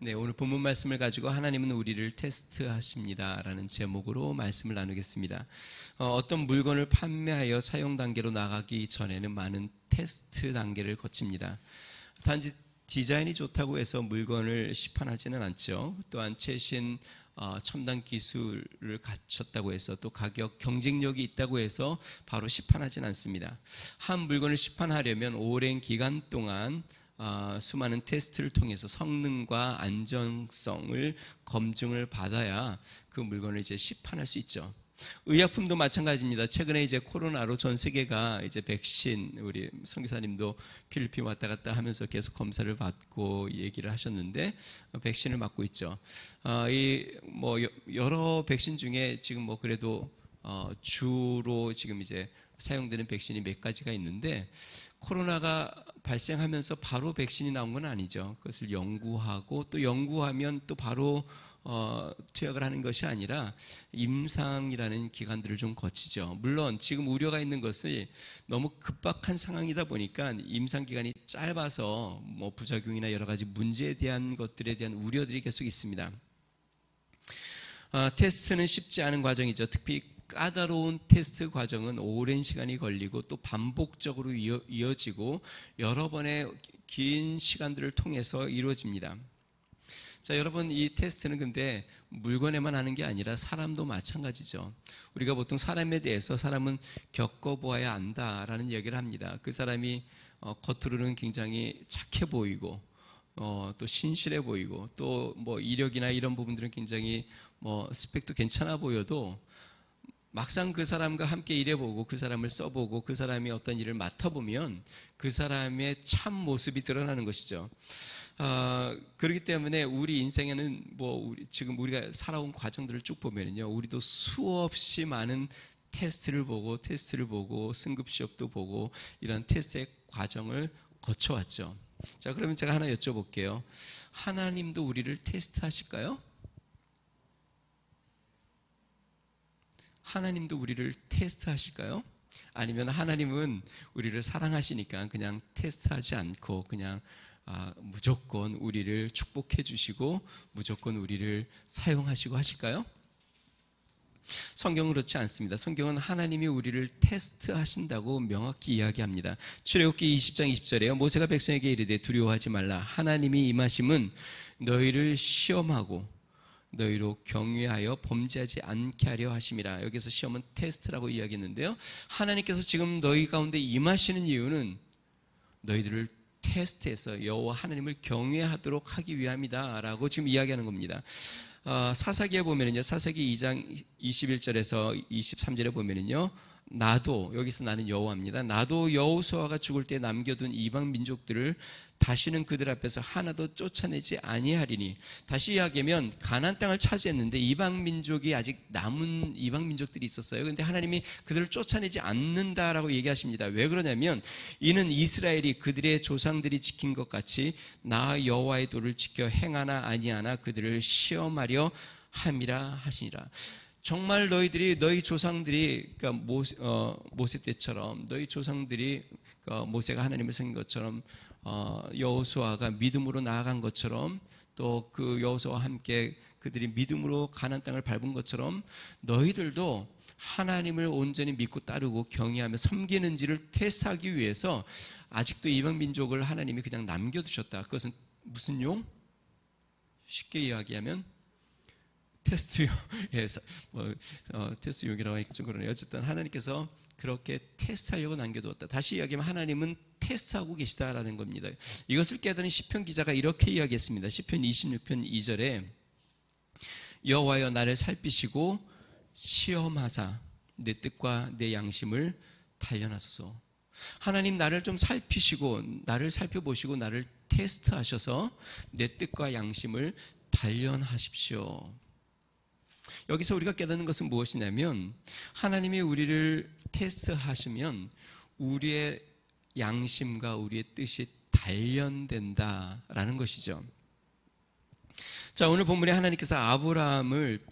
네, 오늘 본문 말씀을 가지고 하나님은 우리를 테스트하십니다 라는 제목으로 말씀을 나누겠습니다. 어떤 물건을 판매하여 사용 단계로 나가기 전에는 많은 테스트 단계를 거칩니다. 단지 디자인이 좋다고 해서 물건을 시판하지는 않죠. 또한 최신 첨단 기술을 갖췄다고 해서 또 가격 경쟁력이 있다고 해서 바로 시판하지는 않습니다. 한 물건을 시판하려면 오랜 기간 동안 수많은 테스트를 통해서 성능과 안정성을 검증을 받아야 그 물건을 이제 시판할 수 있죠. 의약품도 마찬가지입니다. 최근에 이제 코로나로 전 세계가 이제 백신, 우리 선교사님도 필리핀 왔다 갔다 하면서 계속 검사를 받고 얘기를 하셨는데 백신을 맞고 있죠. 여러 백신 중에 지금 그래도 주로 지금 이제 사용되는 백신이 몇 가지가 있는데 코로나가 발생하면서 바로 백신이 나온 건 아니죠. 그것을 연구하고 또 연구하면 또 바로 투약을 하는 것이 아니라 임상이라는 기간들을 좀 거치죠. 물론 지금 우려가 있는 것이 너무 급박한 상황이다 보니까 임상 기간이 짧아서 부작용이나 여러 가지 문제에 대한 것들에 대한 우려들이 계속 있습니다. 테스트는 쉽지 않은 과정이죠. 특히 까다로운 테스트 과정은 오랜 시간이 걸리고 또 반복적으로 이어지고 여러 번의 긴 시간들을 통해서 이루어집니다. 자, 여러분, 이 테스트는 근데 물건에만 하는 게 아니라 사람도 마찬가지죠. 우리가 보통 사람에 대해서 사람은 겪어보아야 안다라는 이야기를 합니다. 그 사람이 겉으로는 굉장히 착해 보이고 또 신실해 보이고 또 이력이나 이런 부분들은 굉장히 스펙도 괜찮아 보여도 막상 그 사람과 함께 일해보고 그 사람을 써보고 그 사람이 어떤 일을 맡아보면 그 사람의 참 모습이 드러나는 것이죠. 그렇기 때문에 우리 인생에는 지금 우리가 살아온 과정들을 쭉 보면요, 우리도 수없이 많은 테스트를 보고 승급 시험도 보고 이런 테스트의 과정을 거쳐왔죠. 자, 그러면 제가 하나 여쭤볼게요. 하나님도 우리를 테스트하실까요? 하나님도 우리를 테스트하실까요? 아니면 하나님은 우리를 사랑하시니까 그냥 테스트하지 않고 그냥 무조건 우리를 축복해 주시고 무조건 우리를 사용하시고 하실까요? 성경은 그렇지 않습니다. 성경은 하나님이 우리를 테스트하신다고 명확히 이야기합니다. 출애굽기 20장 20절에요. 모세가 백성에게 이르되 두려워하지 말라. 하나님이 임하심은 너희를 시험하고 너희로 경외하여 범죄하지 않게 하려 하심이라. 여기서 시험은 테스트라고 이야기했는데요, 하나님께서 지금 너희 가운데 임하시는 이유는 너희들을 테스트해서 여호와 하나님을 경외하도록 하기 위함이다 라고 지금 이야기하는 겁니다. 사사기에 보면은요, 사사기 2장 21절에서 23절에 보면은요, 나도, 여기서 나는 여호와입니다. 나도 여호수아가 죽을 때 남겨둔 이방 민족들을 다시는 그들 앞에서 하나도 쫓아내지 아니하리니. 다시 이야기하면 가나안 땅을 차지했는데 이방 민족이 아직 남은 이방 민족들이 있었어요. 그런데 하나님이 그들을 쫓아내지 않는다라고 얘기하십니다. 왜 그러냐면 이는 이스라엘이 그들의 조상들이 지킨 것 같이 나 여호와의 도를 지켜 행하나 아니하나 그들을 시험하려 함이라 하시니라. 정말 너희 조상들이, 그러니까 모세 때처럼 너희 조상들이, 그러니까 모세가 하나님을 섬긴 것처럼 여호수아가 믿음으로 나아간 것처럼 또 그 여호수아와 함께 그들이 믿음으로 가나안 땅을 밟은 것처럼 너희들도 하나님을 온전히 믿고 따르고 경외하며 섬기는지를 테스트하기 위해서 아직도 이방 민족을 하나님이 그냥 남겨두셨다. 그것은 무슨 용? 쉽게 이야기하면 테스트용에서 테스트용이라고 하니까 좀 그러네요. 어쨌든 하나님께서 그렇게 테스트하려고 남겨두었다. 다시 이야기하면 하나님은 테스트하고 계시다라는 겁니다. 이것을 깨달은 시편 기자가 이렇게 이야기했습니다. 시편 26편 2절에 여호와여 나를 살피시고 시험하사 내 뜻과 내 양심을 단련하소서. 하나님 나를 좀 살피시고 나를 살펴보시고 나를 테스트하셔서 내 뜻과 양심을 단련하십시오. 여기서 우리가 깨닫는 것은 무엇이냐면 하나님이 우리를 테스트하시면 우리의 양심과 우리의 뜻이 단련된다라는 것이죠. 자, 오늘 본문에 하나님께서 아브라함을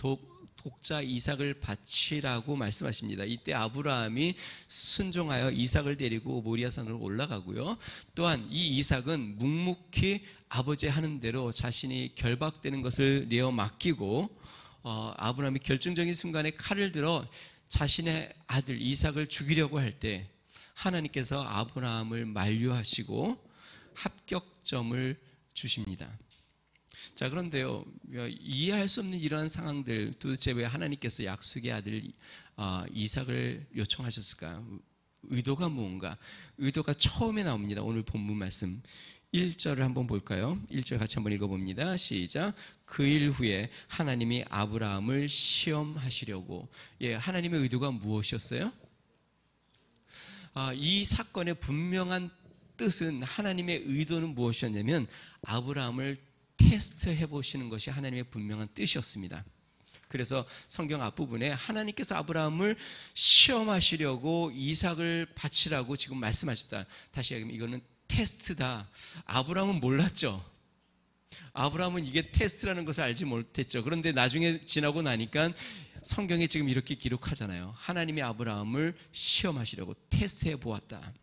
독자 이삭을 바치라고 말씀하십니다. 이때 아브라함이 순종하여 이삭을 데리고 모리아산으로 올라가고요. 또한 이 이삭은 묵묵히 아버지 하는 대로 자신이 결박되는 것을 내어 맡기고 아브라함이 결정적인 순간에 칼을 들어 자신의 아들 이삭을 죽이려고 할 때 하나님께서 아브라함을 만류하시고 합격점을 주십니다. 자, 그런데요, 이해할 수 없는 이러한 상황들, 도대체 왜 하나님께서 약속의 아들 이삭을 요청하셨을까? 의도가 무언가? 의도가 처음에 나옵니다. 오늘 본문 말씀 1절을 한번 볼까요? 1절 같이 한번 읽어봅니다. 시작. 그 일 후에 하나님이 아브라함을 시험하시려고. 예, 하나님의 의도가 무엇이었어요? 이 사건의 분명한 뜻은, 하나님의 의도는 무엇이었냐면 아브라함을 테스트해 보시는 것이 하나님의 분명한 뜻이었습니다. 그래서 성경 앞부분에 하나님께서 아브라함을 시험하시려고 이삭을 바치라고 지금 말씀하셨다. 다시 얘기하면 이거는 테스트다. 아브라함은 몰랐죠. 아브라함은 이게 테스트라는 것을 알지 못했죠. 그런데 나중에 지나고 나니까 성경에 지금 이렇게 기록하잖아요. 하나님이 아브라함을 시험하시려고 테스트해 보았다.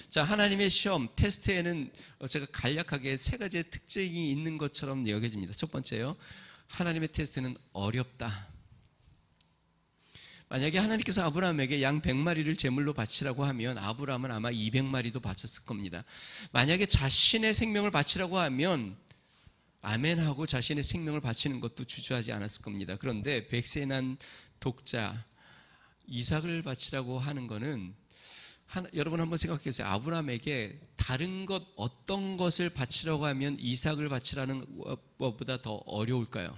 자, 하나님의 시험, 테스트에는 제가 간략하게 세 가지의 특징이 있는 것처럼 여겨집니다. 첫 번째요, 하나님의 테스트는 어렵다. 만약에 하나님께서 아브라함에게 양 100마리를 제물로 바치라고 하면 아브라함은 아마 200마리도 바쳤을 겁니다. 만약에 자신의 생명을 바치라고 하면 아멘하고 자신의 생명을 바치는 것도 주저하지 않았을 겁니다. 그런데 100세 난 독자 이삭을 바치라고 하는 것은, 여러분 한번 생각해 보세요. 아브라함에게 다른 것 어떤 것을 바치라고 하면 이삭을 바치라는 것보다 더 어려울까요?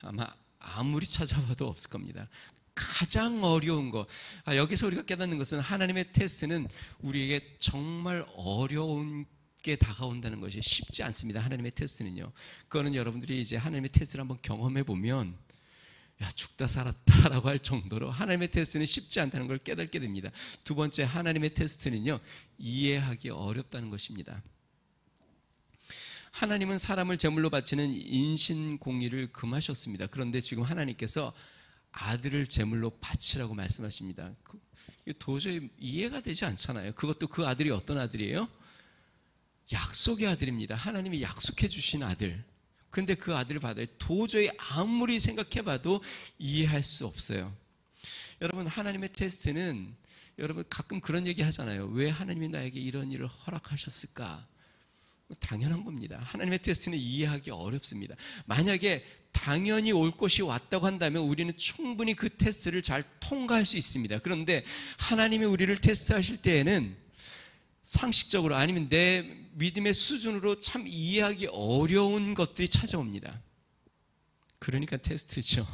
아마 아무리 찾아봐도 없을 겁니다. 가장 어려운 것. 여기서 우리가 깨닫는 것은 하나님의 테스트는 우리에게 정말 어려운 게 다가온다는 것이 쉽지 않습니다. 하나님의 테스트는요. 그거는 여러분들이 이제 하나님의 테스트를 한번 경험해 보면 야, 죽다 살았다라고 할 정도로 하나님의 테스트는 쉽지 않다는 걸 깨닫게 됩니다. 두 번째, 하나님의 테스트는요, 이해하기 어렵다는 것입니다. 하나님은 사람을 제물로 바치는 인신공의를 금하셨습니다. 그런데 지금 하나님께서 아들을 제물로 바치라고 말씀하십니다. 도저히 이해가 되지 않잖아요. 그것도 그 아들이 어떤 아들이에요? 약속의 아들입니다. 하나님이 약속해 주신 아들. 근데 그 아들을 받아야 도저히 아무리 생각해봐도 이해할 수 없어요. 여러분, 하나님의 테스트는, 여러분 가끔 그런 얘기 하잖아요. 왜 하나님이 나에게 이런 일을 허락하셨을까? 당연한 겁니다. 하나님의 테스트는 이해하기 어렵습니다. 만약에 당연히 올 것이 왔다고 한다면 우리는 충분히 그 테스트를 잘 통과할 수 있습니다. 그런데 하나님이 우리를 테스트하실 때에는 상식적으로, 아니면 내 믿음의 수준으로 참 이해하기 어려운 것들이 찾아옵니다. 그러니까 테스트죠.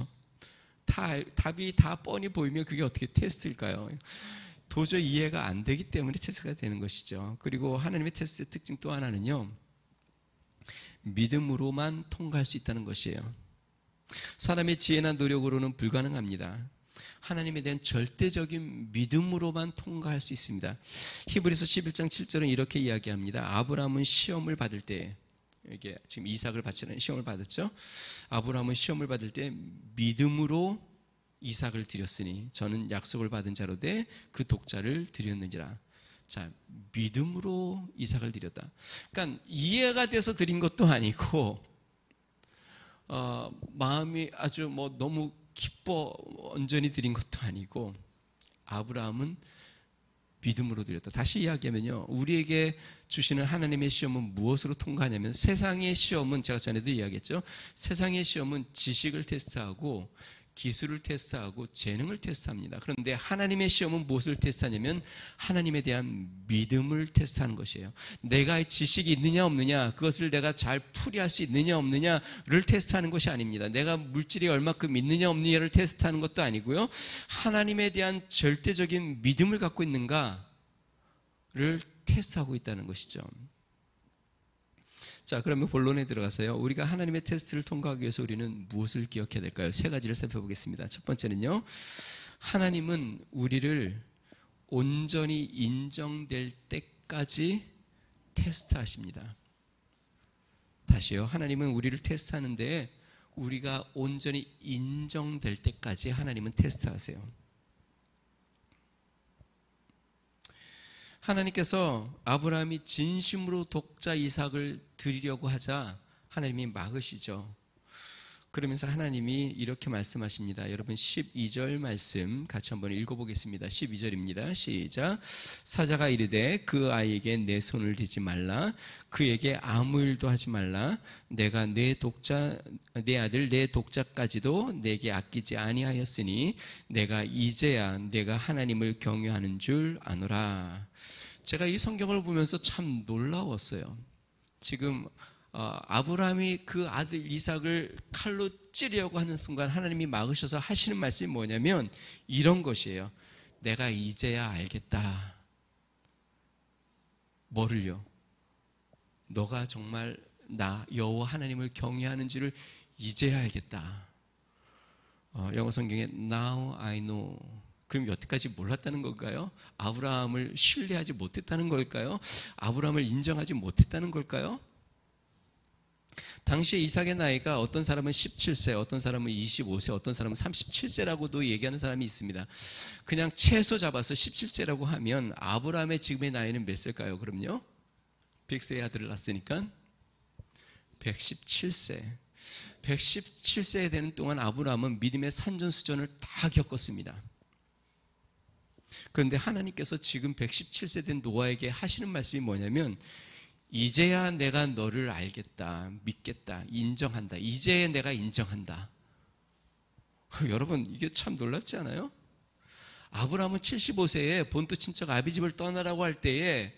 답이 다 뻔히 보이면 그게 어떻게 테스트일까요? 도저히 이해가 안 되기 때문에 테스트가 되는 것이죠. 그리고 하나님의 테스트의 특징 또 하나는요, 믿음으로만 통과할 수 있다는 것이에요. 사람의 지혜나 노력으로는 불가능합니다. 하나님에 대한 절대적인 믿음으로만 통과할 수 있습니다. 히브리서 11장 7절은 이렇게 이야기합니다. 아브라함은 시험을 받을 때, 이게 지금 이삭을 바치는 시험을 받았죠. 아브라함은 시험을 받을 때 믿음으로 이삭을 드렸으니 저는 약속을 받은 자로 돼 그 독자를 드렸느니라. 자, 믿음으로 이삭을 드렸다. 그러니까 이해가 돼서 드린 것도 아니고, 마음이 아주 너무 기뻐 온전히 드린 것도 아니고, 아브라함은 믿음으로 드렸다. 다시 이야기하면요, 우리에게 주시는 하나님의 시험은 무엇으로 통과하냐면, 세상의 시험은 제가 전에도 이야기했죠. 세상의 시험은 지식을 테스트하고 기술을 테스트하고 재능을 테스트합니다. 그런데 하나님의 시험은 무엇을 테스트하냐면 하나님에 대한 믿음을 테스트하는 것이에요. 내가 지식이 있느냐 없느냐, 그것을 내가 잘 풀이할 수 있느냐 없느냐를 테스트하는 것이 아닙니다. 내가 물질이 얼마큼 있느냐 없느냐를 테스트하는 것도 아니고요, 하나님에 대한 절대적인 믿음을 갖고 있는가를 테스트하고 있다는 것이죠. 자, 그러면 본론에 들어가서요, 우리가 하나님의 테스트를 통과하기 위해서 우리는 무엇을 기억해야 될까요? 세 가지를 살펴보겠습니다. 첫 번째는요, 하나님은 우리를 온전히 인정될 때까지 테스트하십니다. 다시요. 하나님은 우리를 테스트하는데 우리가 온전히 인정될 때까지 하나님은 테스트하세요. 하나님께서 아브라함이 진심으로 독자 이삭을 드리려고 하자 하나님이 막으시죠. 그러면서 하나님이 이렇게 말씀하십니다. 여러분 12절 말씀 같이 한번 읽어보겠습니다. 12절입니다. 시작. 사자가 이르되 그 아이에게 내 손을 대지 말라. 그에게 아무 일도 하지 말라. 내가 내 아들 내 독자까지도 내게 아끼지 아니하였으니 내가 이제야 내가 하나님을 경외하는 줄 아노라. 제가 이 성경을 보면서 참 놀라웠어요. 지금 아브라함이 그 아들 이삭을 칼로 찌르려고 하는 순간 하나님이 막으셔서 하시는 말씀이 뭐냐면 이런 것이에요. 내가 이제야 알겠다. 뭐를요? 너가 정말 나 여호와 하나님을 경외하는 줄을 이제야 알겠다. 영어 성경에 Now I know. 그럼 여태까지 몰랐다는 걸까요? 아브라함을 신뢰하지 못했다는 걸까요? 아브라함을 인정하지 못했다는 걸까요? 당시에 이삭의 나이가 어떤 사람은 17세, 어떤 사람은 25세, 어떤 사람은 37세라고도 얘기하는 사람이 있습니다. 그냥 최소 잡아서 17세라고 하면 아브라함의 지금의 나이는 몇 세일까요? 그럼요? 100세의 아들을 낳았으니까 117세. 117세 되는 동안 아브라함은 믿음의 산전수전을 다 겪었습니다. 그런데 하나님께서 지금 117세 된 노아에게 하시는 말씀이 뭐냐면 이제야 내가 너를 알겠다, 믿겠다, 인정한다. 이제 내가 인정한다. 여러분 이게 참 놀랍지 않아요? 아브라함은 75세에 본토 친척 아비집을 떠나라고 할 때에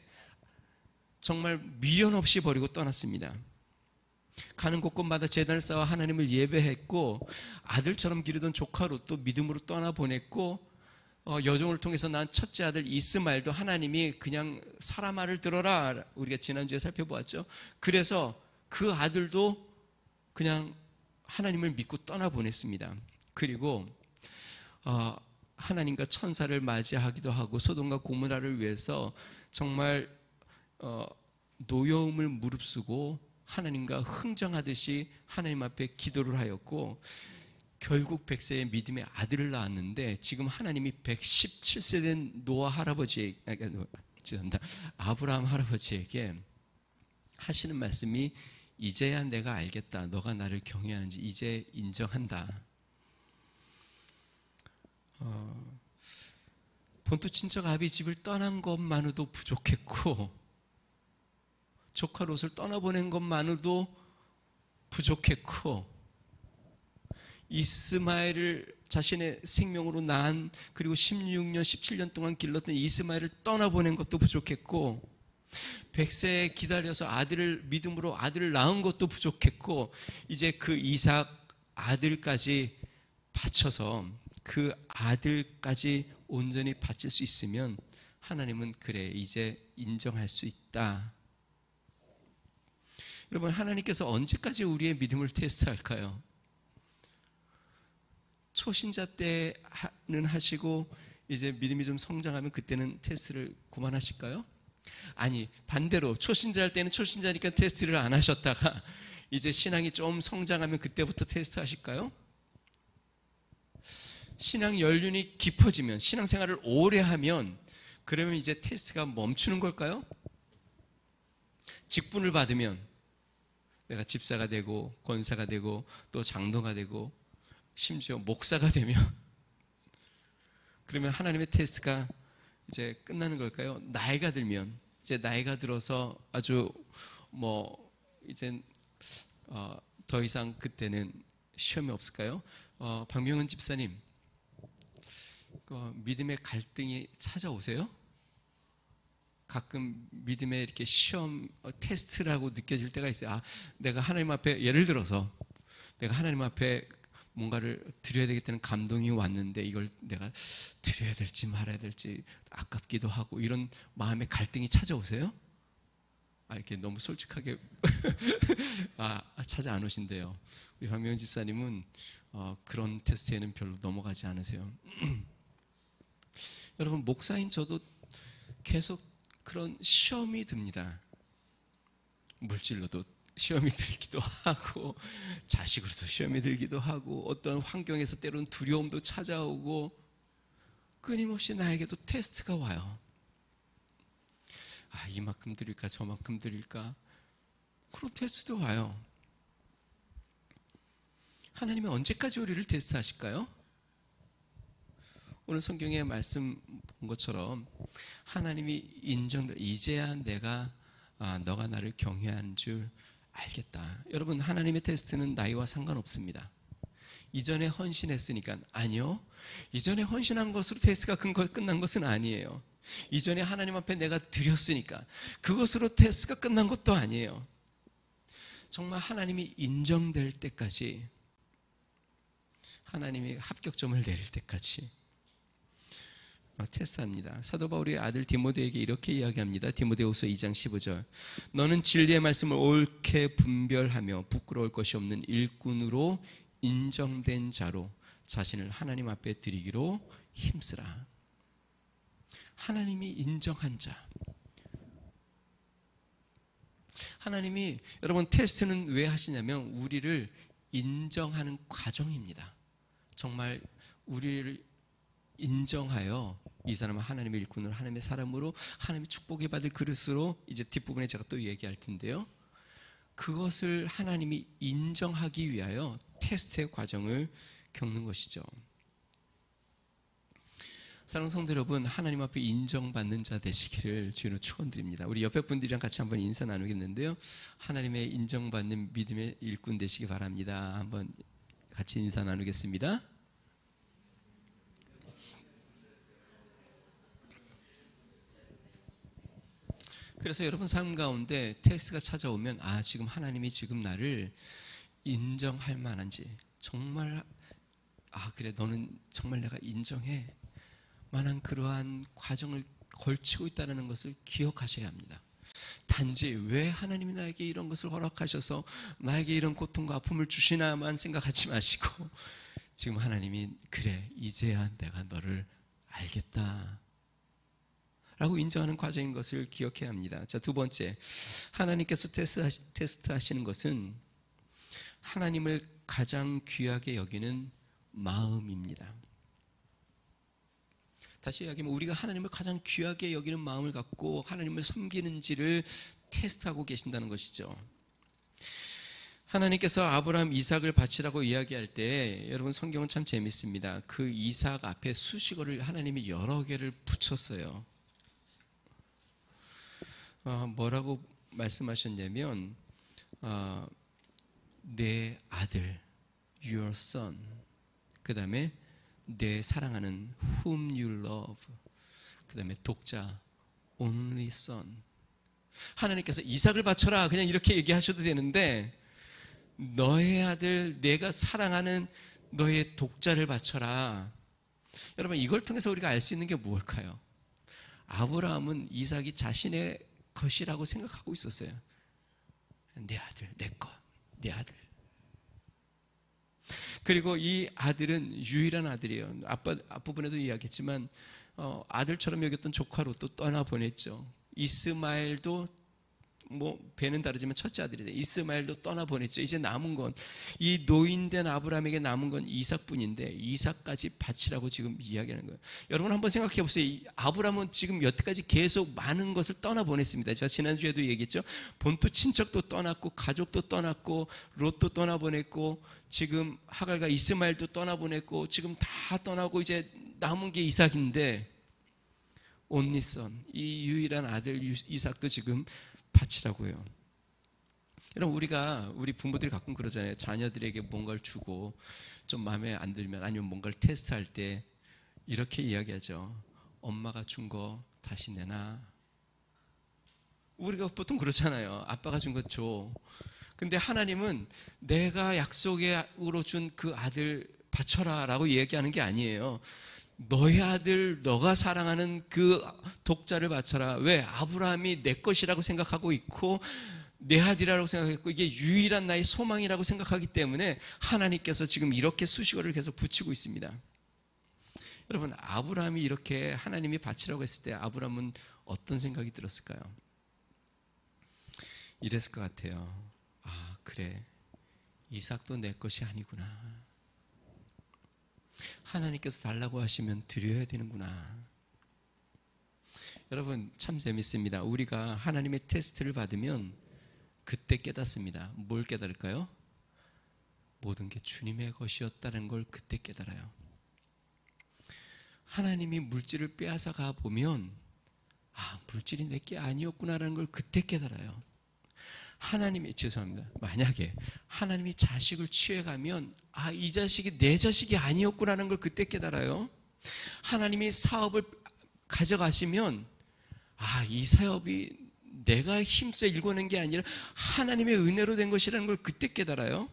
정말 미련 없이 버리고 떠났습니다. 가는 곳곳마다 제단을 쌓아 하나님을 예배했고 아들처럼 기르던 조카 롯도 믿음으로 떠나보냈고 여종을 통해서 난 첫째 아들 이스마엘도 하나님이 그냥 사람 말을 들어라 우리가 지난주에 살펴보았죠. 그래서 그 아들도 그냥 하나님을 믿고 떠나보냈습니다. 그리고 하나님과 천사를 맞이하기도 하고 소돔과 고모라를 위해서 정말 노여움을 무릅쓰고 하나님과 흥정하듯이 하나님 앞에 기도를 하였고 결국 100세의 믿음의 아들을 낳았는데 지금 하나님이 117세 된 노아 할아버지, 아브라함 할아버지에게 하시는 말씀이 이제야 내가 알겠다. 너가 나를 경외하는지 이제 인정한다. 본토 친척 아비 집을 떠난 것만으로도 부족했고 조카 롯을 떠나보낸 것만으로도 부족했고 이스마엘을 자신의 생명으로 낳은 그리고 16년, 17년 동안 길렀던 이스마엘을 떠나보낸 것도 부족했고 100세에 기다려서 믿음으로 아들을 낳은 것도 부족했고 이제 그 이삭 아들까지 바쳐서 그 아들까지 온전히 바칠 수 있으면 하나님은 그래 이제 인정할 수 있다. 여러분 하나님께서 언제까지 우리의 믿음을 테스트할까요? 초신자 때는 하시고 이제 믿음이 좀 성장하면 그때는 테스트를 그만하실까요? 아니 반대로 초신자일 때는 초신자니까 테스트를 안 하셨다가 이제 신앙이 좀 성장하면 그때부터 테스트 하실까요? 신앙 연륜이 깊어지면 신앙생활을 오래 하면 그러면 이제 테스트가 멈추는 걸까요? 직분을 받으면 내가 집사가 되고 권사가 되고 또 장로가 되고 심지어 목사가 되면 그러면 하나님의 테스트가 이제 끝나는 걸까요? 나이가 들면 이제 나이가 들어서 아주 이제 더 이상 그때는 시험이 없을까요? 박명은 집사님 믿음의 갈등이 찾아오세요? 가끔 믿음의 이렇게 시험 테스트라고 느껴질 때가 있어요. 내가 하나님 앞에 예를 들어서 내가 하나님 앞에 뭔가를 드려야 되겠다는 감동이 왔는데 이걸 내가 드려야 될지 말아야 될지 아깝기도 하고 이런 마음의 갈등이 찾아오세요? 이렇게 너무 솔직하게 찾아 안 오신대요. 우리 박명은 집사님은 그런 테스트에는 별로 넘어가지 않으세요. 여러분 목사인 저도 계속 그런 시험이 듭니다. 물질로도 시험이 들기도 하고 자식으로도 시험이 들기도 하고 어떤 환경에서 때로는 두려움도 찾아오고 끊임없이 나에게도 테스트가 와요. 아, 이만큼 드릴까 저만큼 드릴까 그런 테스트도 와요. 하나님은 언제까지 우리를 테스트하실까요? 오늘 성경의 말씀 본 것처럼 하나님이 이제야 내가 너가 나를 경외한 줄 알겠다. 여러분, 하나님의 테스트는 나이와 상관없습니다. 이전에 헌신했으니까. 아니요, 이전에 헌신한 것으로 테스트가 끝난 것은 아니에요. 이전에 하나님 앞에 내가 드렸으니까 그것으로 테스트가 끝난 것도 아니에요. 정말 하나님이 인정될 때까지, 하나님이 합격점을 내릴 때까지 테스트합니다. 사도 바울의 아들 디모데에게 이렇게 이야기합니다. 디모데후서 2장 15절. 너는 진리의 말씀을 옳게 분별하며 부끄러울 것이 없는 일꾼으로 인정된 자로 자신을 하나님 앞에 드리기로 힘쓰라. 하나님이 인정한 자. 하나님이, 여러분, 테스트는 왜 하시냐면 우리를 인정하는 과정입니다. 정말 우리를 인정하여 이 사람은 하나님의 일꾼으로, 하나님의 사람으로, 하나님의 축복을 받을 그릇으로, 이제 뒷부분에 제가 또 얘기할 텐데요, 그것을 하나님이 인정하기 위하여 테스트의 과정을 겪는 것이죠. 사랑하는 성도 여러분, 하나님 앞에 인정받는 자 되시기를 주로 축원드립니다. 우리 옆에 분들이랑 같이 한번 인사 나누겠는데요, 하나님의 인정받는 믿음의 일꾼 되시기 바랍니다. 한번 같이 인사 나누겠습니다. 그래서 여러분 삶 가운데 테스트가 찾아오면 지금 하나님이 지금 나를 인정할 만한지, 정말 그래 너는 정말 내가 인정해 만한 그러한 과정을 걸치고 있다는 것을 기억하셔야 합니다. 단지 왜 하나님이 나에게 이런 것을 허락하셔서 나에게 이런 고통과 아픔을 주시나만 생각하지 마시고, 지금 하나님이 그래 이제야 내가 너를 알겠다 라고 인정하는 과정인 것을 기억해야 합니다. 자, 두 번째, 하나님께서 테스트하시는 것은 하나님을 가장 귀하게 여기는 마음입니다. 다시 이야기하면 우리가 하나님을 가장 귀하게 여기는 마음을 갖고 하나님을 섬기는지를 테스트하고 계신다는 것이죠. 하나님께서 아브라함, 이삭을 바치라고 이야기할 때, 여러분 성경은 참 재밌습니다. 그 이삭 앞에 수식어를 하나님이 여러 개를 붙였어요. 뭐라고 말씀하셨냐면 내 아들, your son, 그 다음에 내 사랑하는 whom you love, 그 다음에 독자 only son. 하나님께서 이삭을 바쳐라 그냥 이렇게 얘기하셔도 되는데, 너의 아들, 내가 사랑하는 너의 독자를 바쳐라. 여러분, 이걸 통해서 우리가 알 수 있는 게 무엇일까요? 아브라함은 이삭이 자신의 것이라고 생각하고 있었어요. 내 아들, 내 것, 내 아들. 그리고 이 아들은 유일한 아들이에요. 앞부분에도 이야기했지만 아들처럼 여겼던 조카로 또 떠나보냈죠. 이스마엘도 배는 다르지만 첫째 아들이다. 이스마엘도 떠나보냈죠. 이제 남은 건, 이 노인된 아브라함에게 남은 건 이삭뿐인데 이삭까지 바치라고 지금 이야기하는 거예요. 여러분 한번 생각해 보세요. 아브라함은 지금 여태까지 계속 많은 것을 떠나보냈습니다. 제가 지난주에도 얘기했죠. 본토 친척도 떠났고 가족도 떠났고 롯도 떠나보냈고 지금 하갈과 이스마엘도 떠나보냈고 지금 다 떠나고 이제 남은 게 이삭인데, only son, 이 유일한 아들 이삭도 지금 바치라고요. 여러분, 우리 부모들이 가끔 그러잖아요. 자녀들에게 뭔가를 주고 좀 마음에 안 들면, 아니면 뭔가를 테스트할 때 이렇게 이야기하죠. 엄마가 준 거 다시 내놔. 우리가 보통 그렇잖아요. 아빠가 준 거 줘. 근데 하나님은 내가 약속으로 준 그 아들 바쳐라 라고 얘기하는 게 아니에요. 너의 아들, 너가 사랑하는 그 독자를 바쳐라. 왜? 아브라함이 내 것이라고 생각하고 있고 내 아들이라고 생각했고 이게 유일한 나의 소망이라고 생각하기 때문에 하나님께서 지금 이렇게 수식어를 계속 붙이고 있습니다. 여러분, 아브라함이 이렇게 하나님이 바치라고 했을 때 아브라함은 어떤 생각이 들었을까요? 이랬을 것 같아요. 아, 그래. 이삭도 내 것이 아니구나. 하나님께서 달라고 하시면 드려야 되는구나. 여러분, 참 재밌습니다. 우리가 하나님의 테스트를 받으면 그때 깨닫습니다. 뭘 깨달을까요? 모든 게 주님의 것이었다는 걸 그때 깨달아요. 하나님이 물질을 빼앗아 가 보면 물질이 내게 아니었구나라는 걸 그때 깨달아요. 하나님이, 죄송합니다, 만약에 하나님이 자식을 취해가면 이 자식이 내 자식이 아니었구나라는 걸 그때 깨달아요. 하나님이 사업을 가져가시면 이 사업이 내가 힘써 일궈낸 게 아니라 하나님의 은혜로 된 것이라는 걸 그때 깨달아요.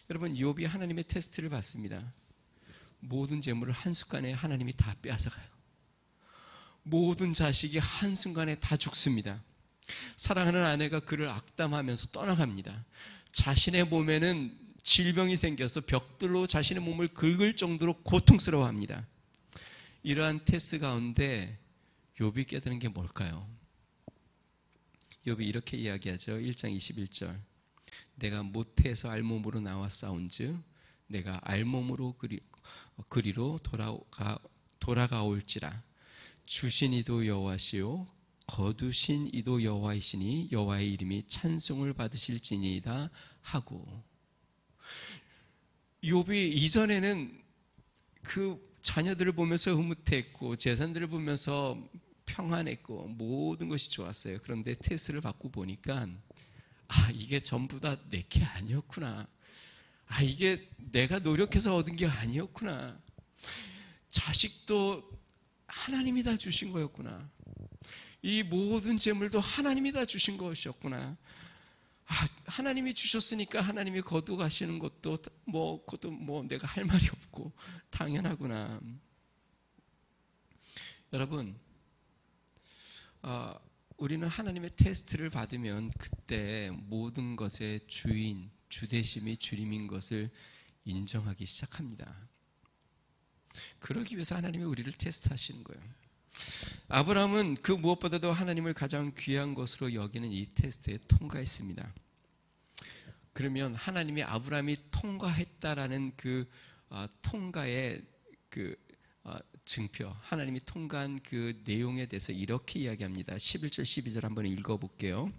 여러분, 욥이 하나님의 테스트를 받습니다. 모든 재물을 한순간에 하나님이 다 빼앗아가요. 모든 자식이 한순간에 다 죽습니다. 사랑하는 아내가 그를 악담하면서 떠나갑니다. 자신의 몸에는 질병이 생겨서 벽돌로 자신의 몸을 긁을 정도로 고통스러워합니다. 이러한 테스트 가운데 욥이 깨달은 게 뭘까요? 욥이 이렇게 이야기하죠. 1장 21절. 내가 모태에서 알몸으로 나와 싸운즉 내가 알몸으로 그리로 돌아가올지라. 주신 이도 여호와시요 거두신 이도 여호와이시니 여호와의 이름이 찬송을 받으실지니이다 하고. 욥이 이전에는 그 자녀들을 보면서 흐뭇했고 재산들을 보면서 평안했고 모든 것이 좋았어요. 그런데 테스트를 받고 보니까 이게 전부 다 내게 아니었구나. 이게 내가 노력해서 얻은 게 아니었구나. 자식도 하나님이 다 주신 거였구나. 이 모든 재물도 하나님이 다 주신 것이었구나. 하나님이 주셨으니까 하나님이 거두 가시는 것도 그것도 내가 할 말이 없고 당연하구나. 여러분, 우리는 하나님의 테스트를 받으면 그때 모든 것의 주인, 주대심이 주님인 것을 인정하기 시작합니다. 그러기 위해서 하나님이 우리를 테스트하시는 거예요. 아브라함은 그 무엇보다도 하나님을 가장 귀한 것으로 여기는 이 테스트에 통과했습니다. 그러면 하나님이 아브라함이 통과했다라는 그 통과의 그 증표, 하나님이 통과한 그 내용에 대해서 이렇게 이야기합니다. 11절 12절 한번 읽어볼게요.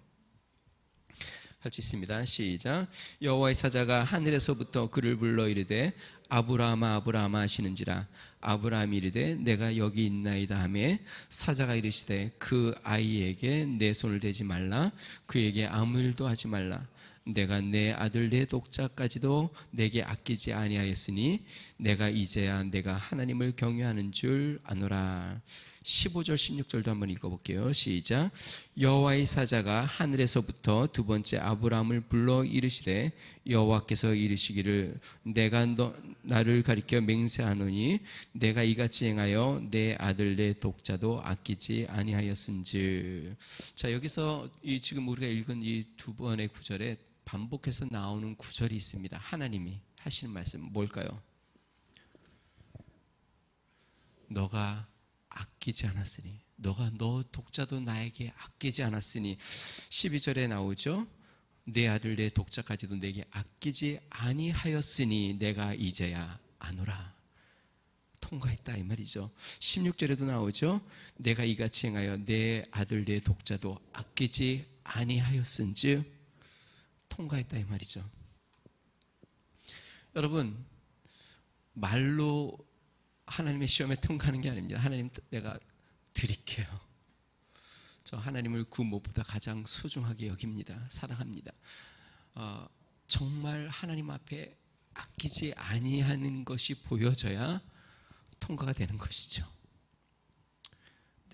할 수 있습니다. 시작. 여호와의 사자가 하늘에서부터 그를 불러 이르되 아브라함아 아브라함아 하시는지라. 아브라함이 이르되 내가 여기 있나이다 하매 사자가 이르시되 그 아이에게 내 손을 대지 말라. 그에게 아무 일도 하지 말라. 내가 내 아들 내 독자까지도 내게 아끼지 아니하였으니 내가 이제야 내가 하나님을 경외하는 줄 아노라. 15절 16절도 한번 읽어볼게요. 시작. 여호와의 사자가 하늘에서부터 두 번째 아브라함을 불러 이르시되 여호와께서 이르시기를 내가 나를 가리켜 맹세하노니 내가 이같이 행하여 내 아들 내 독자도 아끼지 아니하였은즉. 자, 여기서 지금 우리가 읽은 이 두 번의 구절에 반복해서 나오는 구절이 있습니다. 하나님이 하시는 말씀 뭘까요? 너가 아끼지 않았으니, 너가 너 독자도 나에게 아끼지 않았으니. 12절에 나오죠. 내 아들 내 독자까지도 내게 아끼지 아니하였으니 내가 이제야 아노라. 통과했다 이 말이죠. 16절에도 나오죠. 내가 이같이 행하여 내 아들 내 독자도 아끼지 아니하였은즉 통과했다 이 말이죠. 여러분, 말로 하나님의 시험에 통과하는 게 아닙니다. 하나님, 내가 드릴게요. 저 하나님을 그 무엇보다 가장 소중하게 여깁니다. 사랑합니다. 정말 하나님 앞에 아끼지 아니하는 것이 보여져야 통과가 되는 것이죠.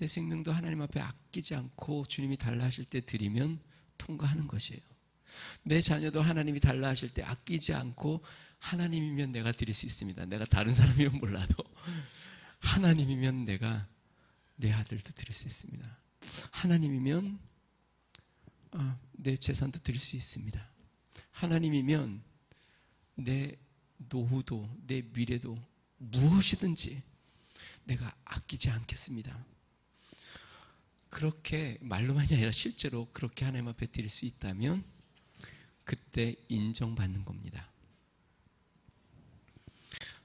내 생명도 하나님 앞에 아끼지 않고 주님이 달라 하실 때 드리면 통과하는 것이에요. 내 자녀도 하나님이 달라 하실 때 아끼지 않고 하나님이면 내가 드릴 수 있습니다. 내가 다른 사람이면 몰라도 하나님이면 내가 내 아들도 드릴 수 있습니다. 하나님이면 내 재산도 드릴 수 있습니다. 하나님이면 내 노후도 내 미래도 무엇이든지 내가 아끼지 않겠습니다. 그렇게 말로만이 아니라 실제로 그렇게 하나님 앞에 드릴 수 있다면 그때 인정받는 겁니다.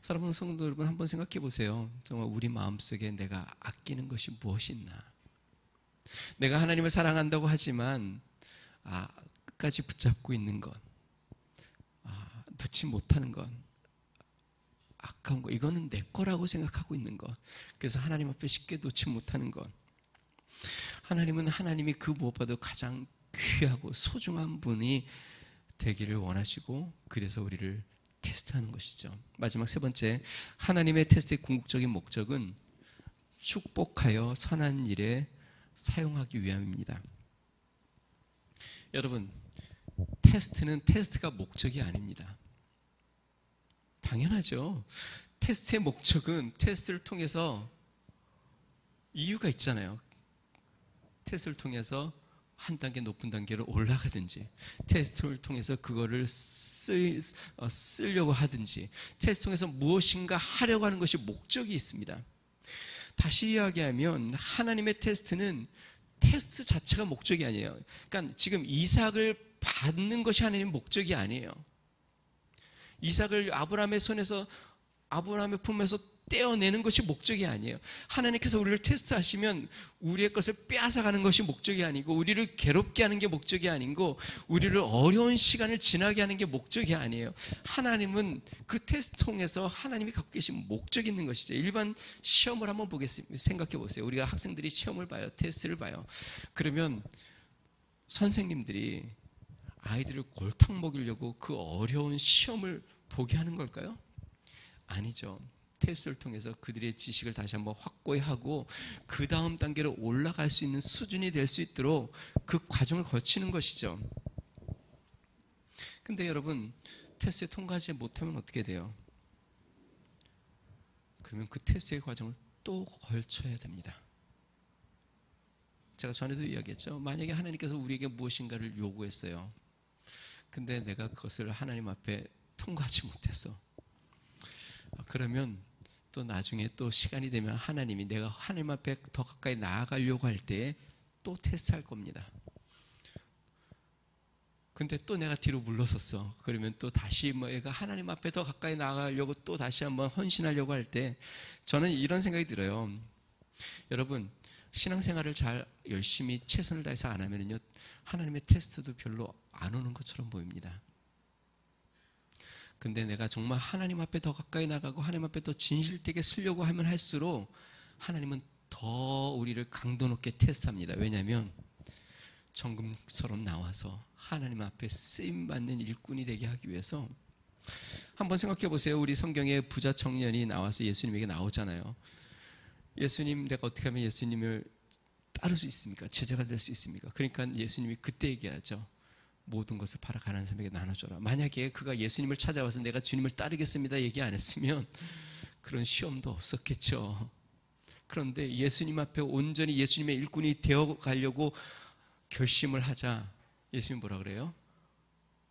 사랑하는 성도 여러분, 한번 생각해 보세요. 정말 우리 마음속에 내가 아끼는 것이 무엇이 있나? 내가 하나님을 사랑한다고 하지만 끝까지 붙잡고 있는 것, 놓지 못하는 것, 아까운 것, 이거는 내 거라고 생각하고 있는 것, 그래서 하나님 앞에 쉽게 놓지 못하는 것. 하나님은 하나님이 그 무엇보다도 가장 귀하고 소중한 분이 되기를 원하시고, 그래서 우리를 테스트하는 것이죠. 마지막 세 번째, 하나님의 테스트의 궁극적인 목적은 축복하여 선한 일에 사용하기 위함입니다. 여러분, 테스트는 테스트가 목적이 아닙니다. 당연하죠. 테스트의 목적은 테스트를 통해서 이유가 있잖아요. 테스트를 통해서 한 단계 높은 단계로 올라가든지, 테스트를 통해서 그거를 쓰려고 하든지, 테스트 통해서 무엇인가 하려고 하는 것이 목적이 있습니다. 다시 이야기하면 하나님의 테스트는 테스트 자체가 목적이 아니에요. 그러니까 지금 이삭을 받는 것이 하나님의 목적이 아니에요. 이삭을 아브라함의 손에서, 아브라함의 품에서 떼어내는 것이 목적이 아니에요. 하나님께서 우리를 테스트하시면 우리의 것을 빼앗아가는 것이 목적이 아니고, 우리를 괴롭게 하는 게 목적이 아니고, 우리를 어려운 시간을 지나게 하는 게 목적이 아니에요. 하나님은 그 테스트 통해서 하나님이 갖고 계신 목적이 있는 것이죠. 일반 시험을 한번 보겠습니다. 생각해 보세요. 우리가 학생들이 시험을 봐요. 테스트를 봐요. 그러면 선생님들이 아이들을 골탕 먹이려고 그 어려운 시험을 보게 하는 걸까요? 아니죠. 테스트를 통해서 그들의 지식을 다시 한번 확고히 하고 그 다음 단계로 올라갈 수 있는 수준이 될 수 있도록 그 과정을 거치는 것이죠. 근데 여러분, 테스트에 통과하지 못하면 어떻게 돼요? 그러면 그 테스트의 과정을 또 걸쳐야 됩니다. 제가 전에도 이야기했죠. 만약에 하나님께서 우리에게 무엇인가를 요구했어요. 근데 내가 그것을 하나님 앞에 통과하지 못했어. 그러면 또 나중에 또 시간이 되면 하나님이 내가 하나님 앞에 더 가까이 나아가려고 할 때 또 테스트할 겁니다. 근데 또 내가 뒤로 물러섰어. 그러면 또 다시 얘가 하나님 앞에 더 가까이 나아가려고 또 다시 한번 헌신하려고 할 때, 저는 이런 생각이 들어요. 여러분, 신앙생활을 잘 열심히 최선을 다해서 안 하면요, 하나님의 테스트도 별로 안 오는 것처럼 보입니다. 근데 내가 정말 하나님 앞에 더 가까이 나가고 하나님 앞에 더 진실되게 쓰려고 하면 할수록 하나님은 더 우리를 강도 높게 테스트합니다. 왜냐하면 정금처럼 나와서 하나님 앞에 쓰임받는 일꾼이 되게 하기 위해서. 한번 생각해 보세요. 우리 성경에 부자 청년이 나와서 예수님에게 나오잖아요. 예수님, 내가 어떻게 하면 예수님을 따를 수 있습니까? 제자가 될 수 있습니까? 그러니까 예수님이 그때 얘기하죠. 모든 것을 팔아 가난한 사람에게 나눠줘라. 만약에 그가 예수님을 찾아와서 내가 주님을 따르겠습니다 얘기 안 했으면 그런 시험도 없었겠죠. 그런데 예수님 앞에 온전히 예수님의 일꾼이 되어 가려고 결심을 하자 예수님 뭐라 그래요?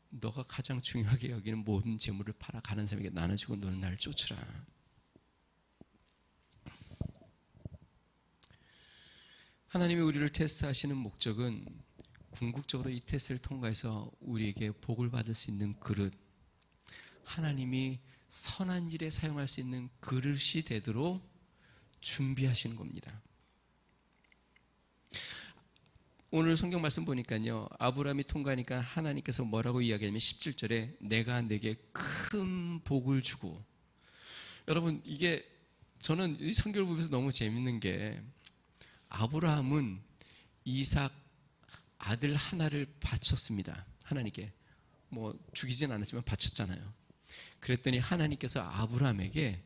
너가 가장 중요하게 여기는 모든 재물을 팔아 가난한 사람에게 나눠주고 너는 나를 쫓으라. 하나님이 우리를 테스트하시는 목적은 궁극적으로 이 테스트를 통과해서 우리에게 복을 받을 수 있는 그릇, 하나님이 선한 일에 사용할 수 있는 그릇이 되도록 준비하시는 겁니다. 오늘 성경 말씀 보니까요, 아브라함이 통과하니까 하나님께서 뭐라고 이야기하냐면 17절에 내가 내게 큰 복을 주고. 여러분, 이게 저는 이 성경을 보면서 너무 재밌는 게, 아브라함은 이삭 아들 하나를 바쳤습니다. 하나님께. 뭐 죽이진 않았지만 바쳤잖아요. 그랬더니 하나님께서 아브라함에게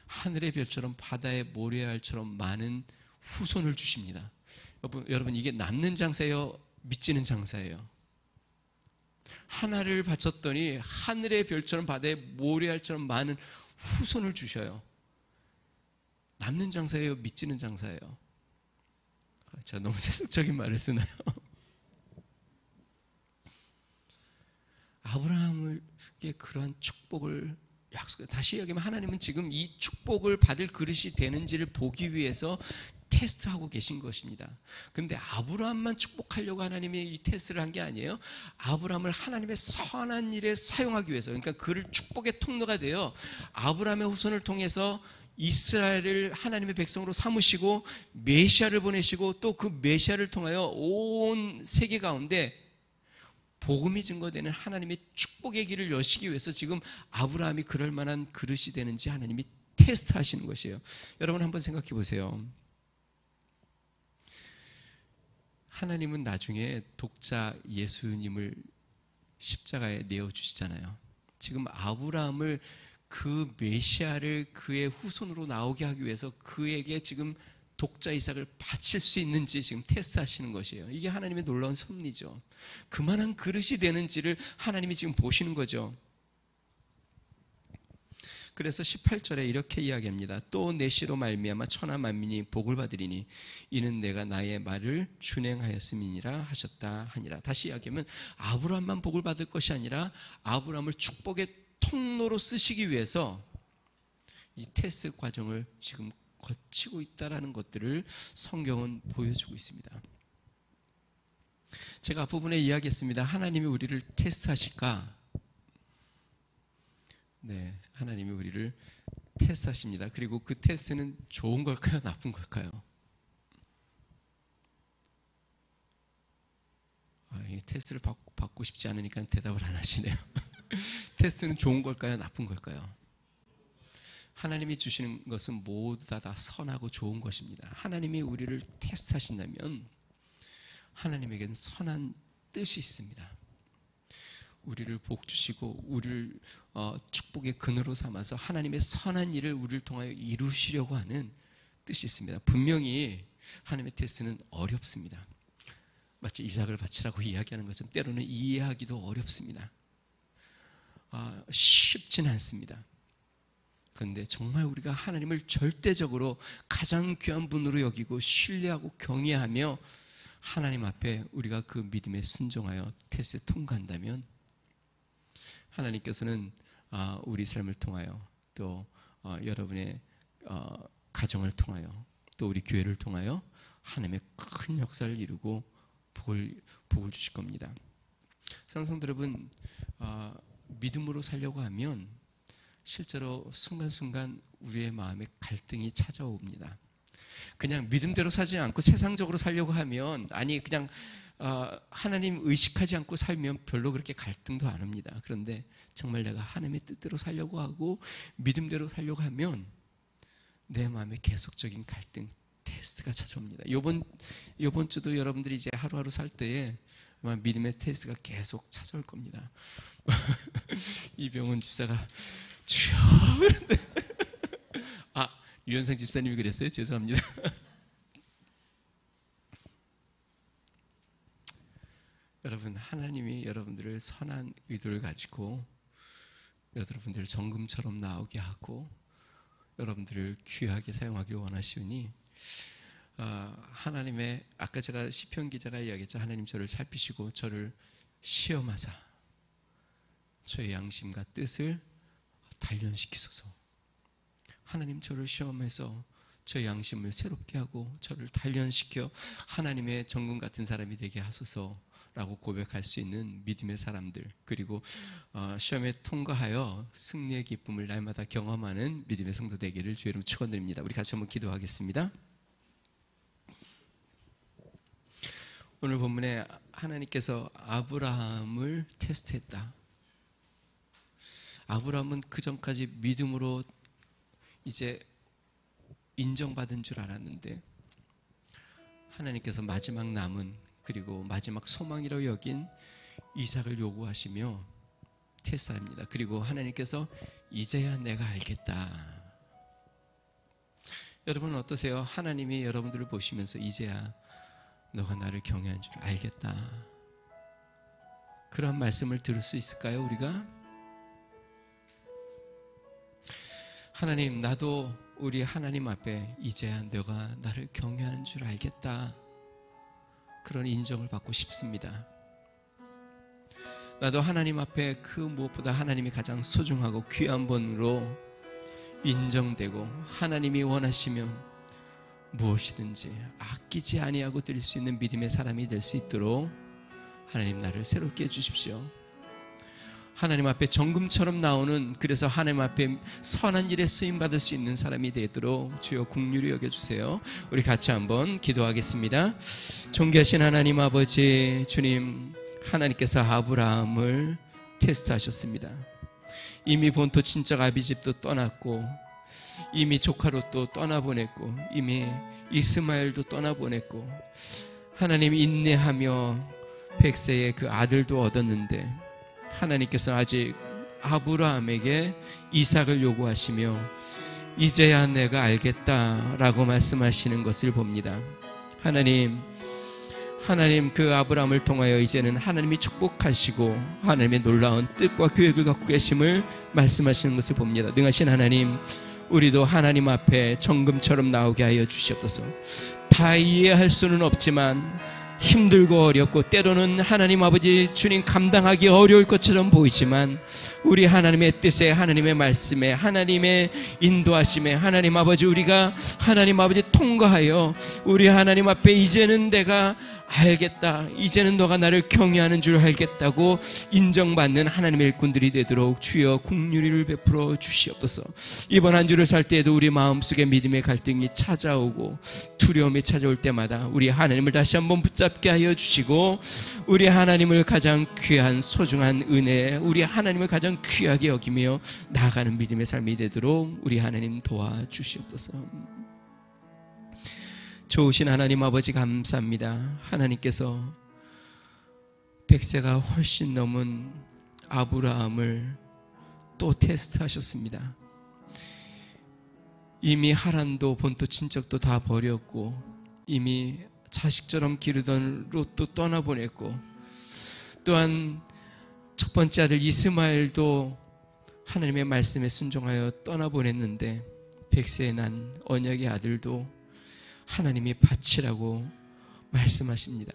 하늘의 별처럼 바다의 모래알처럼 많은 후손을 주십니다. 여러분, 이게 남는 장사예요? 미치는 장사예요? 하나를 바쳤더니 하늘의 별처럼 바다의 모래알처럼 많은 후손을 주셔요. 남는 장사예요? 미치는 장사예요? 제가 너무 세속적인 말을 쓰나요? 아브라함에게 그러한 축복을 약속해요. 다시 이야기하면 하나님은 지금 이 축복을 받을 그릇이 되는지를 보기 위해서 테스트하고 계신 것입니다. 근데 아브라함만 축복하려고 하나님이 이 테스트를 한 게 아니에요. 아브라함을 하나님의 선한 일에 사용하기 위해서, 그러니까 그를 축복의 통로가 되어 아브라함의 후손을 통해서 이스라엘을 하나님의 백성으로 삼으시고 메시아를 보내시고 또 그 메시아를 통하여 온 세계 가운데 복음이 증거되는 하나님의 축복의 길을 여시기 위해서 지금 아브라함이 그럴 만한 그릇이 되는지 하나님이 테스트하시는 것이에요. 여러분 한번 생각해 보세요. 하나님은 나중에 독자 예수님을 십자가에 내어주시잖아요. 지금 아브라함을 그 메시아를 그의 후손으로 나오게 하기 위해서 그에게 지금 독자 이삭을 바칠 수 있는지 지금 테스트하시는 것이에요. 이게 하나님의 놀라운 섭리죠. 그만한 그릇이 되는지를 하나님이 지금 보시는 거죠. 그래서 18절에 이렇게 이야기합니다. 또 내 씨로 말미암아 천하 만민이 복을 받으리니 이는 내가 나의 말을 준행하였음이니라 하셨다 하니라. 다시 이야기하면 아브라함만 복을 받을 것이 아니라 아브라함을 축복의 통로로 쓰시기 위해서 이 테스트 과정을 지금 거치고 있다라는 것들을 성경은 보여주고 있습니다. 제가 앞부분에 이야기했습니다. 하나님이 우리를 테스트하실까? 네, 하나님이 우리를 테스트하십니다. 그리고 그 테스트는 좋은 걸까요? 나쁜 걸까요? 이 테스트를 받고 싶지 않으니까 대답을 안 하시네요. 테스트는 좋은 걸까요? 나쁜 걸까요? 하나님이 주시는 것은 모두 다 선하고 좋은 것입니다. 하나님이 우리를 테스트하신다면 하나님에게는 선한 뜻이 있습니다. 우리를 복 주시고 우리를 축복의 근으로 삼아서 하나님의 선한 일을 우리를 통하여 이루시려고 하는 뜻이 있습니다. 분명히 하나님의 테스트는 어렵습니다. 마치 이삭을 바치라고 이야기하는 것처럼 때로는 이해하기도 어렵습니다. 쉽지는 않습니다. 그런데 정말 우리가 하나님을 절대적으로 가장 귀한 분으로 여기고 신뢰하고 경외하며 하나님 앞에 우리가 그 믿음에 순종하여 테스트에 통과한다면 하나님께서는 우리 삶을 통하여 또 여러분의 가정을 통하여 또 우리 교회를 통하여 하나님의 큰 역사를 이루고 복을 주실 겁니다. 성도 여러분, 믿음으로 살려고 하면 실제로 순간순간 우리의 마음에 갈등이 찾아옵니다. 그냥 믿음대로 살지 않고 세상적으로 살려고 하면, 아니 그냥 하나님 의식하지 않고 살면 별로 그렇게 갈등도 안 옵니다. 그런데 정말 내가 하나님의 뜻대로 살려고 하고 믿음대로 살려고 하면 내 마음에 계속적인 갈등, 테스트가 찾아옵니다. 이번 주도 여러분들이 이제 하루하루 살 때에 아마 믿음의 테스트가 계속 찾아올 겁니다. 이병헌 집사가 주여 유현상 집사님이 그랬어요? 죄송합니다. 여러분, 하나님이 여러분들을 선한 의도를 가지고 여러분들을 정금처럼 나오게 하고 여러분들을 귀하게 사용하기를 원하시오니 하나님의, 아까 제가 시편 기자가 이야기했죠. 하나님 저를 살피시고 저를 시험하사 저의 양심과 뜻을 단련시키소서. 하나님 저를 시험해서 저의 양심을 새롭게 하고 저를 단련시켜 하나님의 정금 같은 사람이 되게 하소서라고 고백할 수 있는 믿음의 사람들, 그리고 시험에 통과하여 승리의 기쁨을 날마다 경험하는 믿음의 성도 되기를 주의 이름으로 축원드립니다. 우리 같이 한번 기도하겠습니다. 오늘 본문에 하나님께서 아브라함을 테스트했다. 아브라함은 그 전까지 믿음으로 이제 인정받은 줄 알았는데 하나님께서 마지막 남은, 그리고 마지막 소망이라고 여긴 이삭을 요구하시며 테스트합니다. 그리고 하나님께서 이제야 내가 알겠다. 여러분 어떠세요? 하나님이 여러분들을 보시면서 이제야 너가 나를 경외한 줄 알겠다, 그런 말씀을 들을 수 있을까요? 우리가 하나님, 나도 우리 하나님 앞에 이제야 너가 나를 경외하는 줄 알겠다, 그런 인정을 받고 싶습니다. 나도 하나님 앞에 그 무엇보다 하나님이 가장 소중하고 귀한 분으로 인정되고 하나님이 원하시면 무엇이든지 아끼지 아니하고 드릴 수 있는 믿음의 사람이 될 수 있도록 하나님 나를 새롭게 해주십시오. 하나님 앞에 정금처럼 나오는, 그래서 하나님 앞에 선한 일에 쓰임받을 수 있는 사람이 되도록 주여 긍휼히 여겨주세요. 우리 같이 한번 기도하겠습니다. 존귀하신 하나님 아버지, 주님, 하나님께서 아브라함을 테스트하셨습니다. 이미 본토 친척 아비집도 떠났고, 이미 조카 롯도 떠나보냈고, 이미 이스마엘도 떠나보냈고, 하나님 인내하며 100세의 그 아들도 얻었는데 하나님께서 아직 아브라함에게 이삭을 요구하시며 이제야 내가 알겠다라고 말씀하시는 것을 봅니다. 하나님 그 아브라함을 통하여 이제는 하나님이 축복하시고 하나님의 놀라운 뜻과 계획을 갖고 계심을 말씀하시는 것을 봅니다. 능하신 하나님, 우리도 하나님 앞에 정금처럼 나오게 하여 주시옵소서. 다 이해할 수는 없지만 힘들고 어렵고 때로는 하나님 아버지 주님 감당하기 어려울 것처럼 보이지만 우리 하나님의 뜻에, 하나님의 말씀에, 하나님의 인도하심에 하나님 아버지 우리가 하나님 아버지 통과하여 우리 하나님 앞에 이제는 내가 알겠다, 이제는 너가 나를 경외하는 줄 알겠다고 인정받는 하나님의 일꾼들이 되도록 주여 긍휼을 베풀어 주시옵소서. 이번 한 주를 살 때에도 우리 마음속에 믿음의 갈등이 찾아오고 두려움이 찾아올 때마다 우리 하나님을 다시 한번 붙잡게 하여 주시고 우리 하나님을 가장 귀한 소중한 은혜, 우리 하나님을 가장 귀하게 여기며 나아가는 믿음의 삶이 되도록 우리 하나님 도와주시옵소서. 좋으신 하나님 아버지 감사합니다. 하나님께서 100세가 훨씬 넘은 아브라함을 또 테스트하셨습니다. 이미 하란도 본토 친척도 다 버렸고 이미 자식처럼 기르던 롯도 떠나보냈고 또한 첫 번째 아들 이스마엘도 하나님의 말씀에 순종하여 떠나보냈는데 100세에 난 언약의 아들도 하나님이 바치라고 말씀하십니다.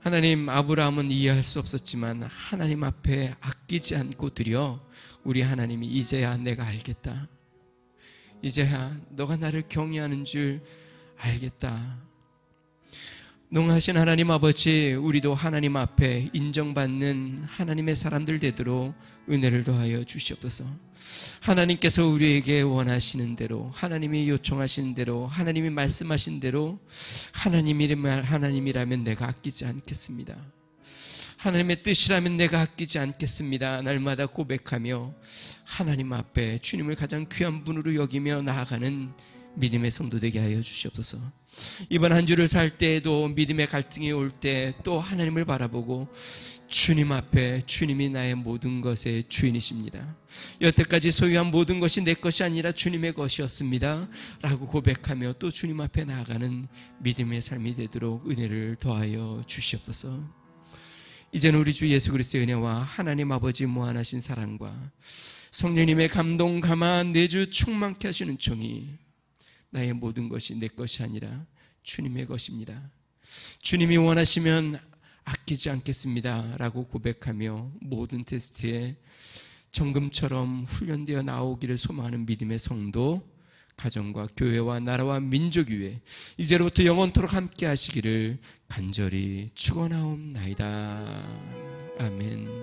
하나님, 아브라함은 이해할 수 없었지만 하나님 앞에 아끼지 않고 드려 우리 하나님이 이제야 내가 알겠다, 이제야 너가 나를 경외하는 줄 알겠다. 농하신 하나님 아버지, 우리도 하나님 앞에 인정받는 하나님의 사람들 되도록 은혜를 더하여 주시옵소서. 하나님께서 우리에게 원하시는 대로, 하나님이 요청하시는 대로, 하나님이 말씀하신 대로 하나님이라면 내가 아끼지 않겠습니다. 하나님의 뜻이라면 내가 아끼지 않겠습니다. 날마다 고백하며 하나님 앞에 주님을 가장 귀한 분으로 여기며 나아가는 믿음의 성도 되게 하여 주시옵소서. 이번 한 주를 살 때에도 믿음의 갈등이 올 때 또 하나님을 바라보고 주님 앞에 주님이 나의 모든 것의 주인이십니다. 여태까지 소유한 모든 것이 내 것이 아니라 주님의 것이었습니다 라고 고백하며 또 주님 앞에 나아가는 믿음의 삶이 되도록 은혜를 더하여 주시옵소서. 이제는 우리 주 예수 그리스도의 은혜와 하나님 아버지 무한하신 사랑과 성령님의 감동 감화 내주 충만케 하시는 총이 나의 모든 것이 내 것이 아니라 주님의 것입니다. 주님이 원하시면 아끼지 않겠습니다 라고 고백하며 모든 테스트에 정금처럼 훈련되어 나오기를 소망하는 믿음의 성도, 가정과 교회와 나라와 민족 위에 이제로부터 영원토록 함께 하시기를 간절히 축원하옵나이다. 아멘.